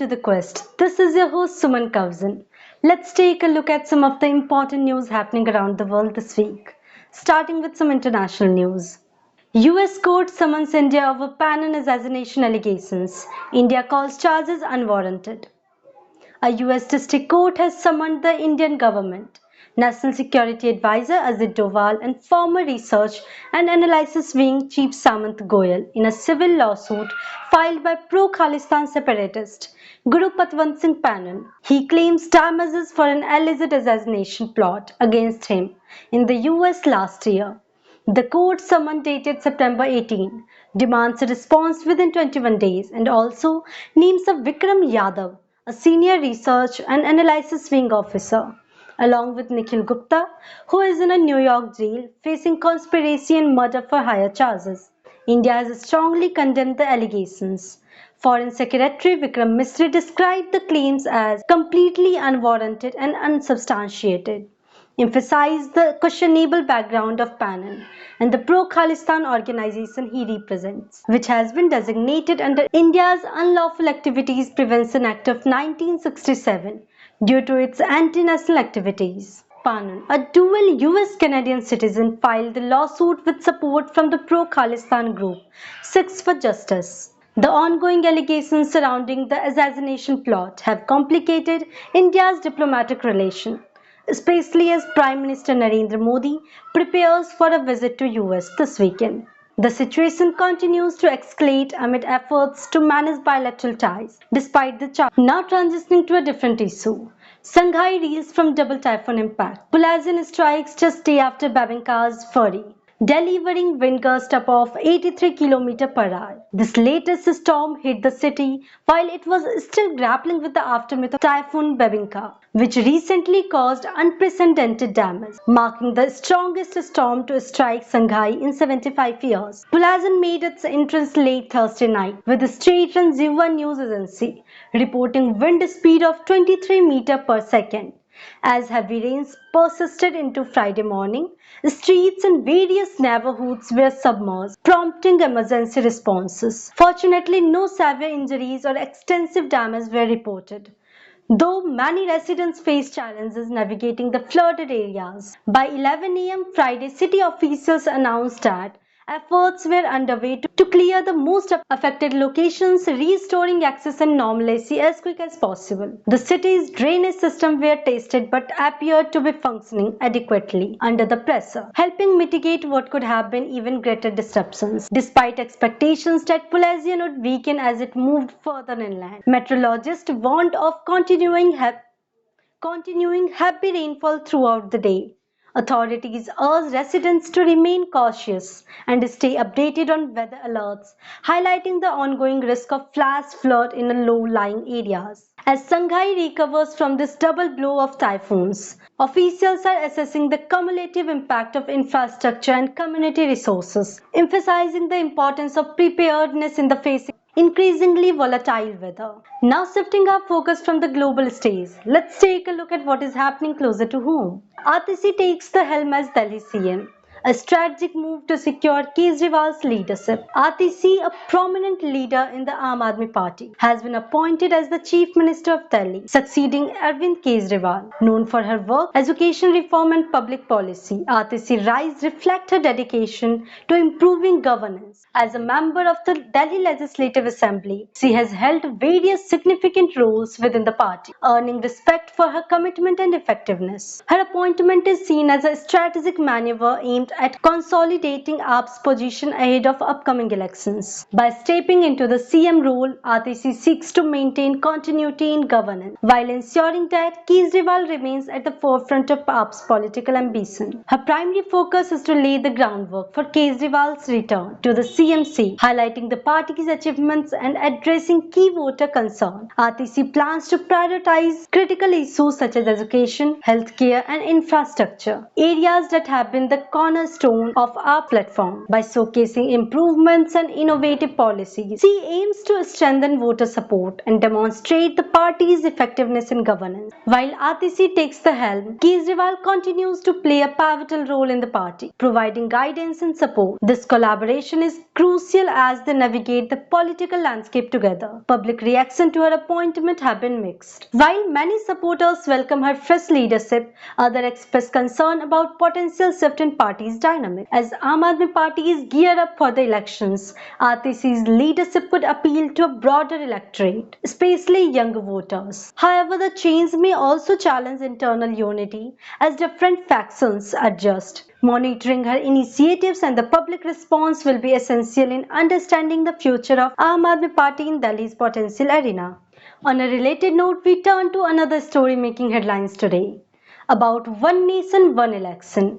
to the quest. This is your host Suman Kauzan. Let's take a look at some of the important news happening around the world this week. Starting with some international news. US court summons India over Panan assassination allegations. India calls charges unwarranted. A US district court has summoned the Indian government, National Security Advisor Ajit Doval and former Research and Analysis Wing Chief Samant Goyal in a civil lawsuit filed by pro-Khalistan separatist Guru Patwant Singh Panan. He claims damages for an alleged assassination plot against him in the US last year. The court summon dated September 18 demands a response within 21 days and also names a Vikram Yadav, a senior research and analysis wing officer, along with Nikhil Gupta, who is in a New York jail facing conspiracy and murder for hire charges. India has strongly condemned the allegations. Foreign Secretary Vikram Misri described the claims as completely unwarranted and unsubstantiated, emphasized the questionable background of Panan and the pro-Khalistan organization he represents, which has been designated under India's Unlawful Activities Prevention Act of 1967 due to its anti-national activities. Panan, a dual US-Canadian citizen, filed the lawsuit with support from the pro-Khalistan group Six for Justice. The ongoing allegations surrounding the assassination plot have complicated India's diplomatic relations, especially as Prime Minister Narendra Modi prepares for a visit to US this weekend. The situation continues to escalate amid efforts to manage bilateral ties, despite the charge. Now transitioning to a different issue. Shanghai reels from double typhoon impact. Pulazian strikes just day after Babinka's fury, delivering wind gusts above 83 km per hour. This latest storm hit the city while it was still grappling with the aftermath of Typhoon Babinka, which recently caused unprecedented damage, marking the strongest storm to strike Shanghai in 75 years. Pulazian made its entrance late Thursday night, with the state-run Xinhua news agency reporting wind speed of 23 meters per second. As heavy rains persisted into Friday morning, streets in various neighborhoods were submerged, prompting emergency responses. Fortunately, no severe injuries or extensive damage were reported, though many residents faced challenges navigating the flooded areas. By 11 a.m. Friday, city officials announced that efforts were underway to clear the most affected locations, restoring access and normalcy as quick as possible. The city's drainage system were tested but appeared to be functioning adequately under the pressure, helping mitigate what could have been even greater disruptions. Despite expectations that Pulazian would weaken as it moved further inland, meteorologists warned of continuing heavy rainfall throughout the day. Authorities urge residents to remain cautious and stay updated on weather alerts, highlighting the ongoing risk of flash flood in low-lying areas. As Shanghai recovers from this double blow of typhoons, officials are assessing the cumulative impact of infrastructure and community resources, emphasizing the importance of preparedness in the face of increasingly volatile weather. Now shifting our focus from the global stage, let's take a look at what is happening closer to home. Atishi takes the helm as Delhi CM, a strategic move to secure Kejriwal's leadership. Atishi, a prominent leader in the Aam Aadmi Party, has been appointed as the Chief Minister of Delhi, succeeding Arvind Kejriwal. Known for her work, education reform and public policy, Atishi's rise reflects her dedication to improving governance. As a member of the Delhi Legislative Assembly, she has held various significant roles within the party, earning respect for her commitment and effectiveness. Her appointment is seen as a strategic maneuver aimed at consolidating AAP's position ahead of upcoming elections. By stepping into the CM role, Atishi seeks to maintain continuity in governance while ensuring that Kejriwal remains at the forefront of AAP's political ambition. Her primary focus is to lay the groundwork for Kejriwal's return to the CMC, highlighting the party's achievements and addressing key voter concerns. Atishi plans to prioritize critical issues such as education, healthcare, and infrastructure, areas that have been the cornerstone cornerstone of our platform. By showcasing improvements and innovative policies, she aims to strengthen voter support and demonstrate the party's effectiveness in governance. While Atishi takes the helm, Kejriwal continues to play a pivotal role in the party, providing guidance and support. This collaboration is crucial as they navigate the political landscape together. Public reaction to her appointment have been mixed. While many supporters welcome her fresh leadership, others express concern about potential shift in party's dynamic. As Aam Aadmi Party is geared up for the elections, Atishi's leadership could appeal to a broader electorate, especially younger voters. However, the change may also challenge internal unity as different factions adjust. Monitoring her initiatives and the public response will be essential in understanding the future of Aam Aadmi Party in Delhi's potential arena. On a related note, we turn to another story making headlines today about One Nation, One Election.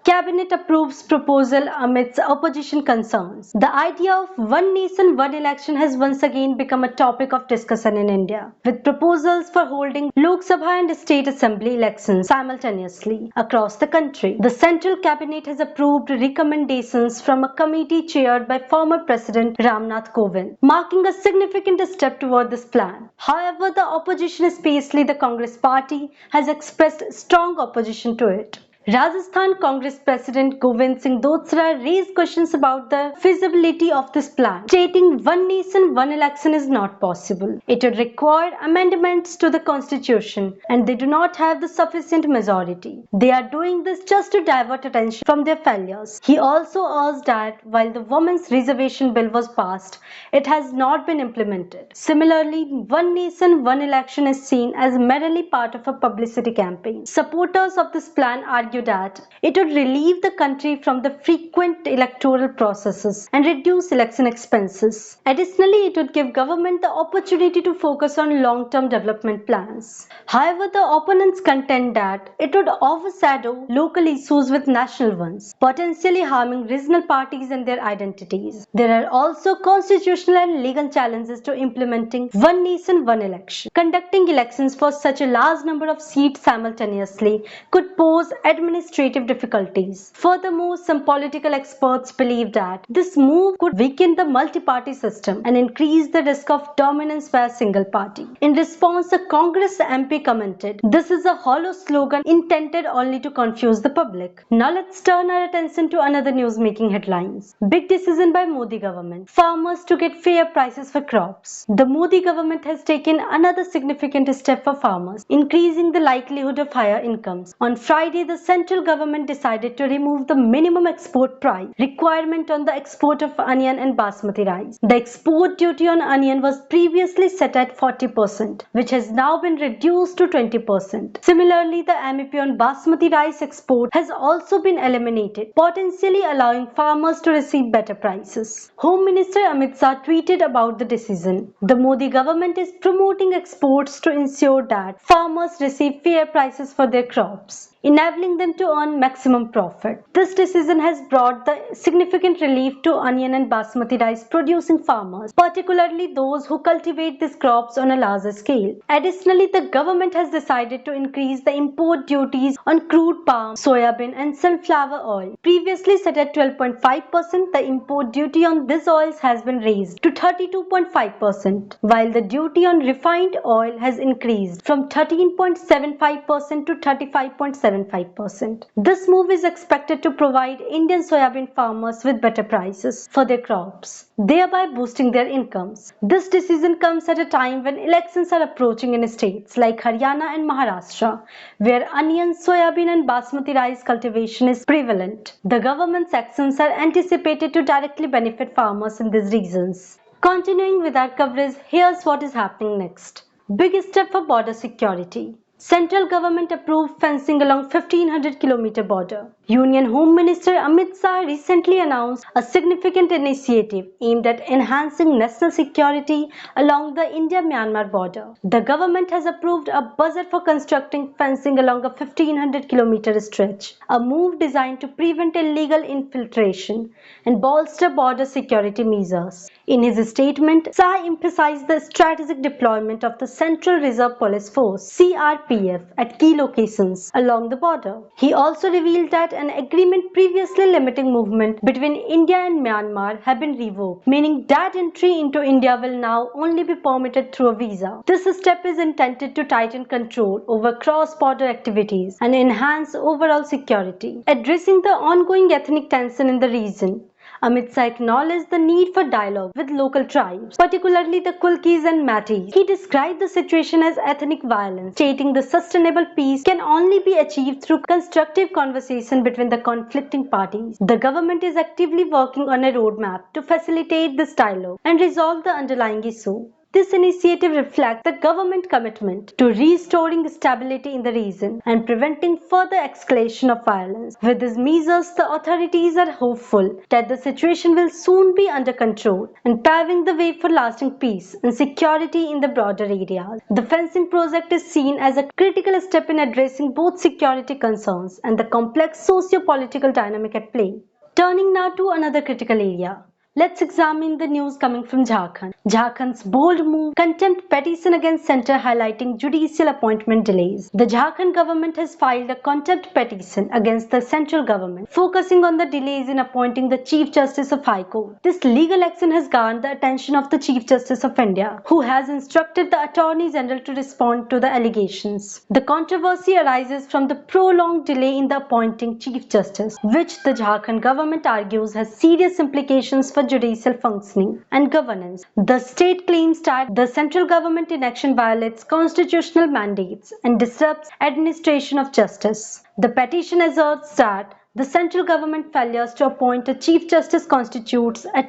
Cabinet approves proposal amidst opposition concerns. The idea of one nation, one election has once again become a topic of discussion in India, with proposals for holding Lok Sabha and state assembly elections simultaneously across the country. The central cabinet has approved recommendations from a committee chaired by former President Ramnath Kovind, marking a significant step toward this plan. However, the opposition, especially the Congress party, has expressed strong opposition to it. Rajasthan Congress President Govind Singh Dotsra raised questions about the feasibility of this plan, stating one nation, one election is not possible. It would require amendments to the constitution and they do not have the sufficient majority. They are doing this just to divert attention from their failures. He also urged that while the Women's Reservation Bill was passed, it has not been implemented. Similarly, one nation, one election is seen as merely part of a publicity campaign. Supporters of this plan argue that it would relieve the country from the frequent electoral processes and reduce election expenses. Additionally, it would give government the opportunity to focus on long-term development plans. However, the opponents contend that it would overshadow local issues with national ones, potentially harming regional parties and their identities. There are also constitutional and legal challenges to implementing one nation, one election. Conducting elections for such a large number of seats simultaneously could pose administrative difficulties. Furthermore, some political experts believe that this move could weaken the multi-party system and increase the risk of dominance by a single party. In response, a Congress MP commented, "This is a hollow slogan intended only to confuse the public." Now let's turn our attention to another news-making headlines. Big decision by Modi government. Farmers to get fair prices for crops. The Modi government has taken another significant step for farmers, increasing the likelihood of higher incomes. On Friday, the central government decided to remove the minimum export price requirement on the export of onion and basmati rice. The export duty on onion was previously set at 40%, which has now been reduced to 20%. Similarly, the MEP on basmati rice export has also been eliminated, potentially allowing farmers to receive better prices. Home Minister Amit Shah tweeted about the decision. The Modi government is promoting exports to ensure that farmers receive fair prices for their crops, enabling them to earn maximum profit. This decision has brought the significant relief to onion and basmati rice producing farmers, particularly those who cultivate these crops on a larger scale. Additionally, the government has decided to increase the import duties on crude palm, soybean and sunflower oil. Previously set at 12.5%, the import duty on these oils has been raised to 32.5%, while the duty on refined oil has increased from 13.75% to 35.75%. This move is expected to provide Indian soybean farmers with better prices for their crops, thereby boosting their incomes. This decision comes at a time when elections are approaching in states like Haryana and Maharashtra, where onion, soybean and basmati rice cultivation is prevalent. The government's actions are anticipated to directly benefit farmers in these regions. Continuing with our coverage, here's what is happening next. Big step for border security. Central government approved fencing along 1500-kilometer border. Union Home Minister Amit Shah recently announced a significant initiative aimed at enhancing national security along the India-Myanmar border. The government has approved a budget for constructing fencing along a 1500-kilometer stretch, a move designed to prevent illegal infiltration and bolster border security measures. In his statement, Shah emphasized the strategic deployment of the Central Reserve Police Force (CRP) CRPF at key locations along the border. He also revealed that an agreement previously limiting movement between India and Myanmar had been revoked, meaning that entry into India will now only be permitted through a visa. This step is intended to tighten control over cross-border activities and enhance overall security, addressing the ongoing ethnic tension in the region. Amit Shah acknowledged the need for dialogue with local tribes, particularly the Kulkis and Matis. He described the situation as ethnic violence, stating the sustainable peace can only be achieved through constructive conversation between the conflicting parties. The government is actively working on a roadmap to facilitate this dialogue and resolve the underlying issue. This initiative reflects the government commitment to restoring stability in the region and preventing further escalation of violence. With these measures, the authorities are hopeful that the situation will soon be under control and paving the way for lasting peace and security in the broader areas. The fencing project is seen as a critical step in addressing both security concerns and the complex socio-political dynamic at play. Turning now to another critical area. Let's examine the news coming from Jharkhand. Jharkhand's bold move, contempt petition against centre highlighting judicial appointment delays. The Jharkhand government has filed a contempt petition against the central government, focusing on the delays in appointing the Chief Justice of High Court. This legal action has garnered the attention of the Chief Justice of India, who has instructed the Attorney General to respond to the allegations. The controversy arises from the prolonged delay in the appointing Chief Justice, which the Jharkhand government argues has serious implications for judicial functioning and governance. The state claims that the central government inaction violates constitutional mandates and disrupts administration of justice. The petition asserts that the central government failures to appoint a Chief Justice constitutes a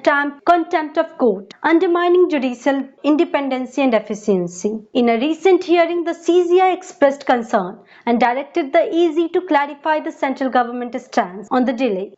contempt of court, undermining judicial independence and efficiency. In a recent hearing, the CJI expressed concern and directed the AG to clarify the central government's stance on the delay,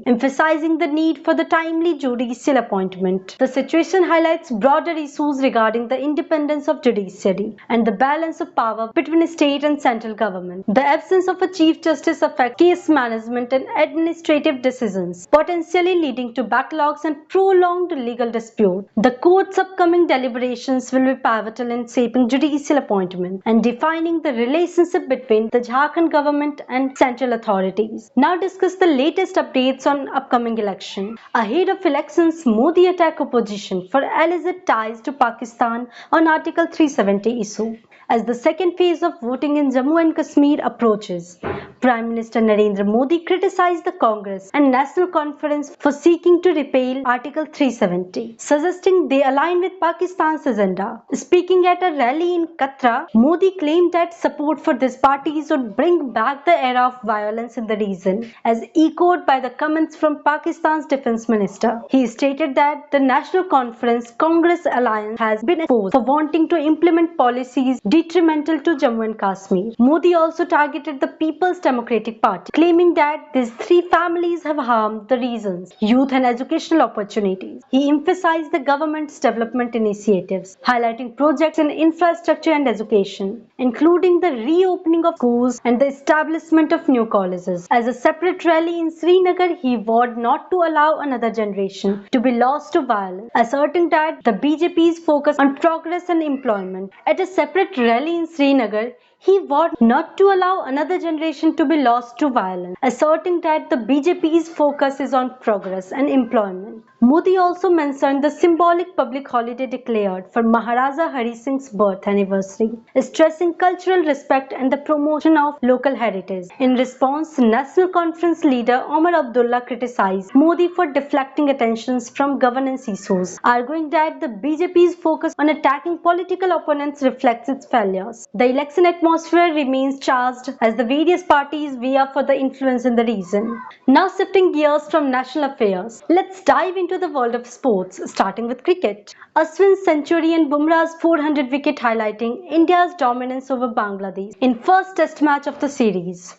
emphasizing the need for the timely judicial appointment. The situation highlights broader issues regarding the independence of judiciary and the balance of power between state and central government. The absence of a Chief Justice affects case management and administrative decisions, potentially leading to backlogs and prolonged legal dispute. The court's upcoming deliberations will be pivotal in shaping judicial appointment and defining the relationship between the Jharkhand government and central authorities. Now discuss the latest updates on upcoming election. Ahead of elections, Modi attacked opposition for alleged ties to Pakistan on Article 370 issue. As the second phase of voting in Jammu and Kashmir approaches, Prime Minister Narendra Modi criticized the Congress and National Conference for seeking to repeal Article 370, suggesting they align with Pakistan's agenda. Speaking at a rally in Katra, Modi claimed that support for these parties would bring back the era of violence in the region, as echoed by the comments from Pakistan's Defense Minister. He stated that the National Conference Congress alliance has been exposed for wanting to implement policies detrimental to Jammu and Kashmir. Modi also targeted the People's Democratic Party, claiming that these three families have harmed the region's youth and educational opportunities. He emphasized the government's development initiatives, highlighting projects in infrastructure and education, including the reopening of schools and the establishment of new colleges. As a separate rally in Srinagar, he vowed not to allow another generation to be lost to violence, asserting that the BJP's focus on progress and employment. At a separate rally in Srinagar, he vowed not to allow another generation to be lost to violence, asserting that the BJP's focus is on progress and employment. Modi also mentioned the symbolic public holiday declared for Maharaja Hari Singh's birth anniversary, stressing cultural respect and the promotion of local heritage. In response, National Conference leader Omar Abdullah criticized Modi for deflecting attentions from governance issues, arguing that the BJP's focus on attacking political opponents reflects its failures. The election atmosphere remains charged as the various parties vie for the influence in the region. Now shifting gears from national affairs, let's dive into the world of sports, starting with cricket. Ashwin's century and Bumrah's 400 wicket highlighting India's dominance over Bangladesh in first test match of the series.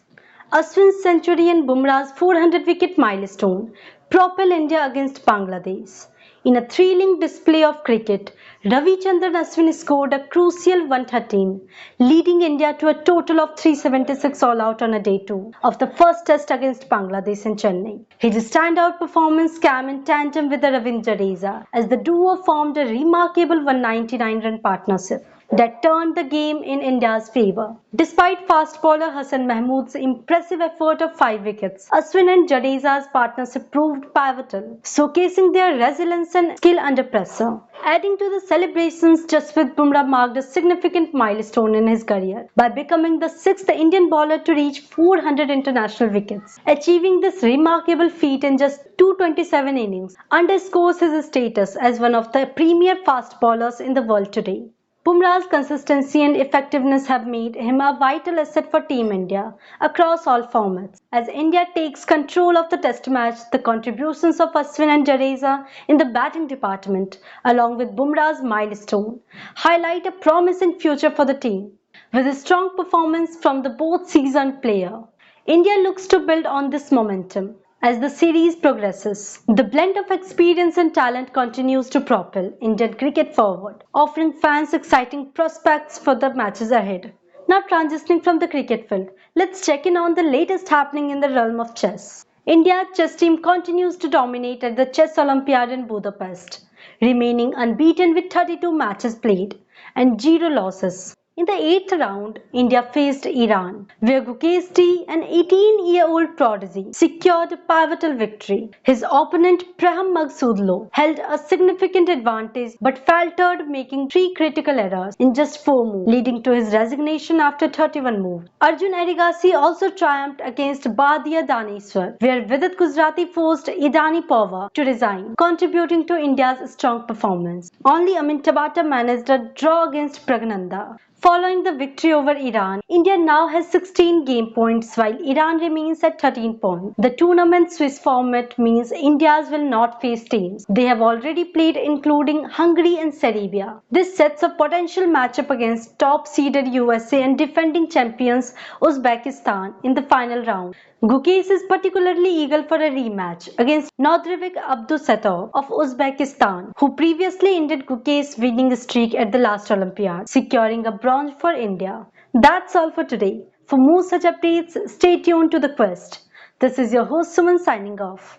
Ashwin's century and Bumrah's 400 wicket milestone propel India against Bangladesh. In a thrilling display of cricket, Ravichandran Ashwin scored a crucial 113, leading India to a total of 376 all-out on a day 2 of the first test against Bangladesh in Chennai. His standout performance came in tandem with the Ravindra Jadeja, as the duo formed a remarkable 199-run partnership. that turned the game in India's favour. Despite fast bowler Hassan Mahmood's impressive effort of 5 wickets, Ashwin and Jadeja's partnership proved pivotal, showcasing their resilience and skill under pressure. Adding to the celebrations, Jasprit Bumrah marked a significant milestone in his career by becoming the sixth Indian bowler to reach 400 international wickets. Achieving this remarkable feat in just 227 innings underscores his status as one of the premier fast bowlers in the world today. Bumrah's consistency and effectiveness have made him a vital asset for Team India across all formats. As India takes control of the Test match, the contributions of Ashwin and Jadeja in the batting department, along with Bumrah's milestone, highlight a promising future for the team. With a strong performance from the both seasoned player, India looks to build on this momentum as the series progresses. The blend of experience and talent continues to propel Indian cricket forward, offering fans exciting prospects for the matches ahead. Now transitioning from the cricket field, let's check in on the latest happening in the realm of chess. India's chess team continues to dominate at the Chess Olympiad in Budapest, remaining unbeaten with 32 matches played and 0 losses. In the eighth round, India faced Iran, where Gukesh, an 18-year-old prodigy, secured a pivotal victory. His opponent Praham Maghsoodlo held a significant advantage but faltered, making 3 critical errors in just 4 moves, leading to his resignation after 31 moves. Arjun Erigasi also triumphed against Badia Daneshwar, where Vidit Gujrati forced Idani Pova to resign, contributing to India's strong performance. Only Amin Tabata managed a draw against Pragnanda. Following the victory over Iran, India now has 16 game points while Iran remains at 13 points. The tournament's Swiss format means India's will not face teams they have already played, including Hungary and Serbia. This sets a potential matchup against top-seeded USA and defending champions Uzbekistan in the final round. Gukesh is particularly eager for a rematch against Nodrivik Abdusatov of Uzbekistan, who previously ended Gukesh's winning streak at the last Olympiad, securing a bronze for India. That's all for today. For more such updates, stay tuned to The Quest. This is your host Suman signing off.